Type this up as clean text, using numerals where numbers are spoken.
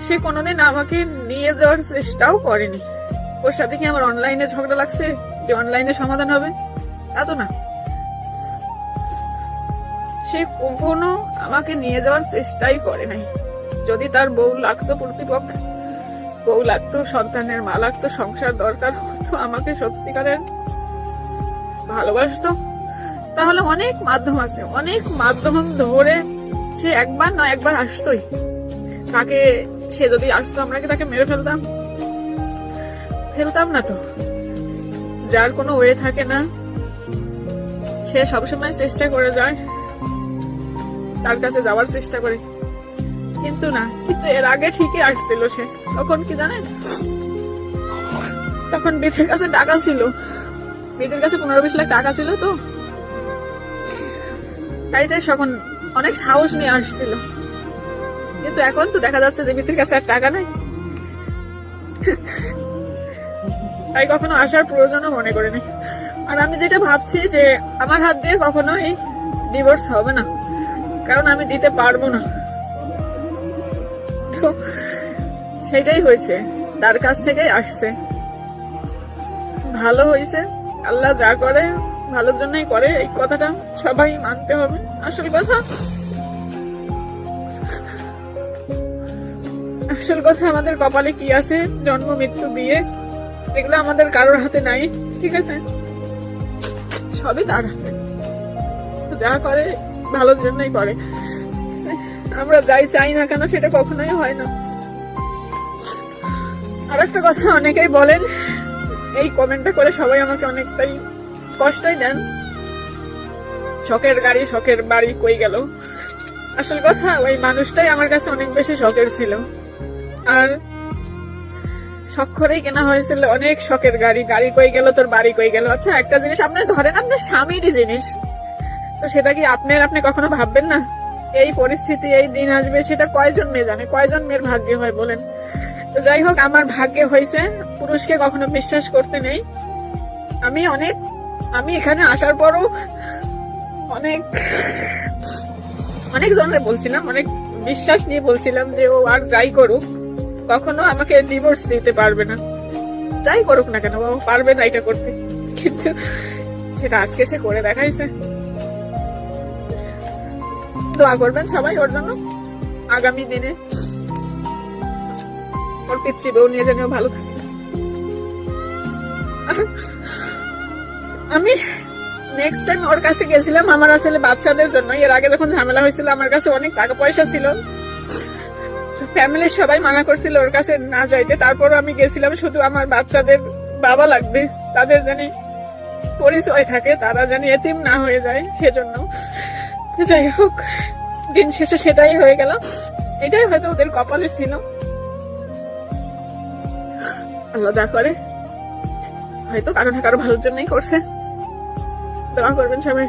সে কোনোদিন আমাকে নিয়ে যাওয়ার চেষ্টাও করেনি। ওর সাথে কি আমার অনলাইনে ঝগড়া লাগছে যে অনলাইনে সমাধান হবে? তা তো না। সে কখনো আমাকে নিয়ে যাওয়ার চেষ্টাই করে নাই। যদি তার বউ লাগতো, প্রতিপক্ষ বউ লাগতো, সন্তানের মা লাগতো, সংসার দরকার হতো, আমাকে সত্যিকারের ভালোবাসতো, তাহলে অনেক মাধ্যম আছে, অনেক মাধ্যম ধরে সে একবার না একবার আসতোই। তাকে সে যদি আসতো, আমরা কি তাকে মেরে ফেলতাম? ফেলতাম না তো। যার কোনো ওয়ে থাকে না, সে সবসময় চেষ্টা করে যায়, তার কাছে যাওয়ার চেষ্টা করে। কিন্তু না, কিন্তু এর আগে ঠিকই আসছিল সে। তখন কি জানেন, তখন বিথের কাছে টাকা ছিল, বিথের কাছে 15-20 লাখ টাকা ছিল, তো তাই তখন অনেক সাহস নিয়ে আসছিল। কিন্তু এখন তো দেখা যাচ্ছে যে বিথের কাছে আর টাকা নাই, তাই কখনো আসার প্রয়োজনও মনে করিনি। আর আমি যেটা ভাবছি যে আমার হাত দিয়ে কখনো এই ডিভোর্স হবে না, কারণ আমি দিতে পারবো না। তো সেটাই হয়েছে, তার কাছ থেকেই আসছে। ভালো হয়েছে, আল্লাহ যা করে ভালোর জন্যই করে, এই কথাটা সবাই মানতে হবে। আসল কথা আমাদের কপালে কি আছে, জন্ম মৃত্যু বিয়ে, এগুলো আমাদের কারোর হাতে নাই, ঠিক আছে? সবই তার হাতে, যা করে ভালোর জন্যই করে। আমরা যাই চাই না কেন সেটা কখনোই হয় না। আর একটা কথা, অনেকেই বলেন, এই কমেন্টটা করে সবাই আমাকে অনেকটাই কষ্টই দেন, শখের গাড়ি শখের বাড়ি কই গেল। আসল কথা, ওই মানুষটাই আমার কাছে অনেক বেশি শখের ছিল। আর শখ করেই কেনা হয়েছিল অনেক শখের গাড়ি। গাড়ি কই গেল, তোর বাড়ি কই গেল। আচ্ছা, একটা জিনিস আপনার ধরেন, আপনার স্বামীরই জিনিস, তো সেটা কি আপনি কখনো ভাববেন না? এই পরিস্থিতি, এই দিন আসবে, সেটা কয়জন মেয়ে জানে, কয়জন মেয়ের ভাগ্যে হয় বলেন? তো যাই হোক, আমার ভাগ্যে হয়েছে। পুরুষকে কখনো বিশ্বাস করতে নেই। আমি এখানে আসার পরও অনেক জনরে বলছিলাম, অনেক বিশ্বাস নিয়ে বলছিলাম যে ও আর যাই করুক কখনো আমাকে ডিভোর্স দিতে পারবে না, যাই করুক না কেন ও পারবে না এটা করতে। কিন্তু সেটা আজকে সে করে দেখাইছে। দোয়া করবেন সবাই ওর জন্য, আগামী দিনে ওর পিচ্ছি বউ নিয়ে যেন ভালো থাকে। আমি নেক্সট টাইম ওর কাছে গেছিলাম আমার আসলে বাচ্চাদের জন্য। এর আগে যখন ঝামেলা হয়েছিল, আমার কাছে অনেক টাকা পয়সা ছিল, ফ্যামিলির সবাই মানা করছিল ওর কাছে না যাইতে, তারপরও আমি গেছিলাম। শুধু আমার বাচ্চাদের বাবা লাগবে, তাদের জানি পরিচয় থাকে, তারা জানি এতিম না হয়ে যায়, সেজন্য। যাই হোক, দিন শেষে সেটাই হয়ে গেল। এটাই হয়তো ওদের কপালে ছিল। আল্লাহ যা করে হয়তো কারো না কারো ভালোর জন্যই করছে। দোয়া করবেন সবাই।